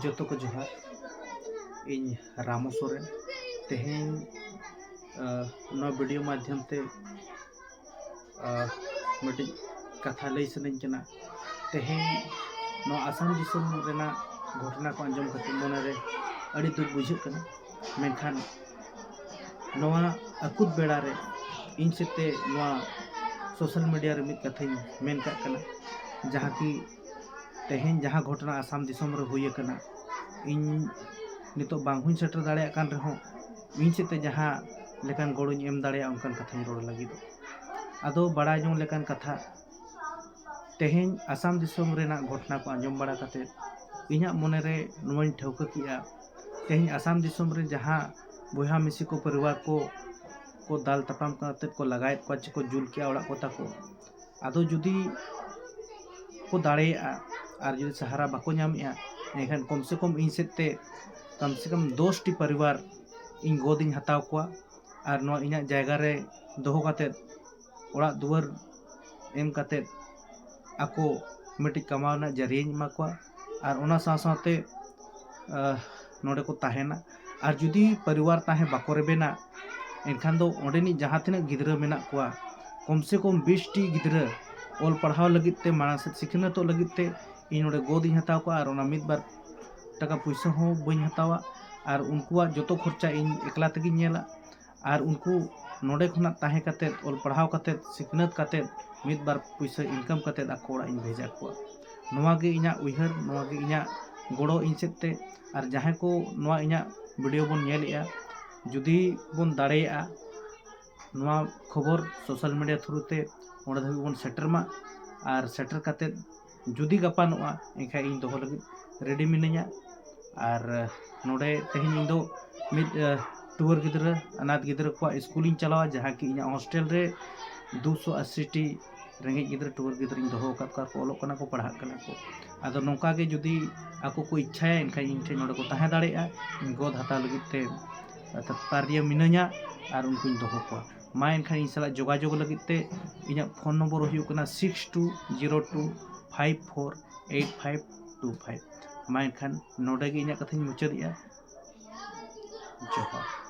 जोतो को जोहार इन रामो सोरेन तेहें नो वीडियो माध्यम ते मिट्टी कथा लई सनई कना तेहें नो आसाम दिसम रेना घटना को अंजम कते मोने रे अड़ी दुख बुझे कना मेनखान नोआ अकुत बेड़ा रे इन सेते नोआ सोशल मीडिया रे मित कथा मेन का कना जहाँ की तेहें जहाँ घटना आसाम दिसम रे हुई कना इन नितो बांगहुन सेटर दाड़े कान रहो इन सेते जहाँ लेकान गोड़ों एम दाड़े उनकान कथा रोड लगी दो आदो बड़ा जों लेकान कथा तेहें आसाम दिसम रेना घटना को अंजम बड़ा कते इन्हा मोने रे नोइन ठौका किया तेहें आसाम दिसम रे जहाँ बोहा मिसी को परिवार को दाल तपाम करते को लगाए को को जुल किया ओड़ा कोता को आदो जुदी को दाड़े और जुदी सहारा बाको नामिया एखान कम से कम इन सेते कम से कम 10 टी परिवार इन गोदिन हताव को और नो इना जायगा रे दोहो काते ओड़ा दुआर एम काते आको मिट्टी कमावना जरिए मा को और ओना साथे नोडे को ताहेना और जुदी परिवार ताहे बाको रेबेना एनखान दो ओंडेनी जहाँ तिना गिद्रा मेना को कम से कम 20 टी गिद्रा ओल पढ़ाव लगित ते माना से सिखना तो लगित ते इन नोडे गोदी हताव को और ओना मित बार टका पैसा हो बई हतावा और उनकुआ जोतो खर्चा इन एकला तगी नेला और उनको नोडे खुना ताहे काते ओल पढ़ाव काते सिखनत काते मित बार पैसा इनकम काते आको ओड़ा इन भेजा को नोवा गे इना उइहर नोवा गे इना गोड़ो इन सेते और जहाँ को नोवा इना वीडियो बन नेलिया जुदी बन दाड़ेया नोवा खबर सोशल मीडिया थ्रू ते ओंडे धाबी बन सेटर मा और सेटर काते जुदी गापानोआ एंखा इन दोहो लगी रेडी मिनया और नोडे तेहें इन दो मिद टूर गिद्रा अनाथ गिद्रा को स्कूल इन चलावा जहाँ की इन हॉस्टल रे 280 टी रेंगे गिद्रा टूर गिद्रा इन दोहो का को ओलोक कना को पढ़ा कना को आदो नोका के जुदी आको को इच्छा है इनखा इन ठे नोडे को ताहे दाड़ेया इन गोद हता लगी ते तारिया मिनया और उनको इन दोहो को मा इनखा इन सला जोगाजोग लगी ते इन फोन नंबर हुई कना 6202548525 मा इनखान नोडे गे इन कथा मुचादिया जोहार।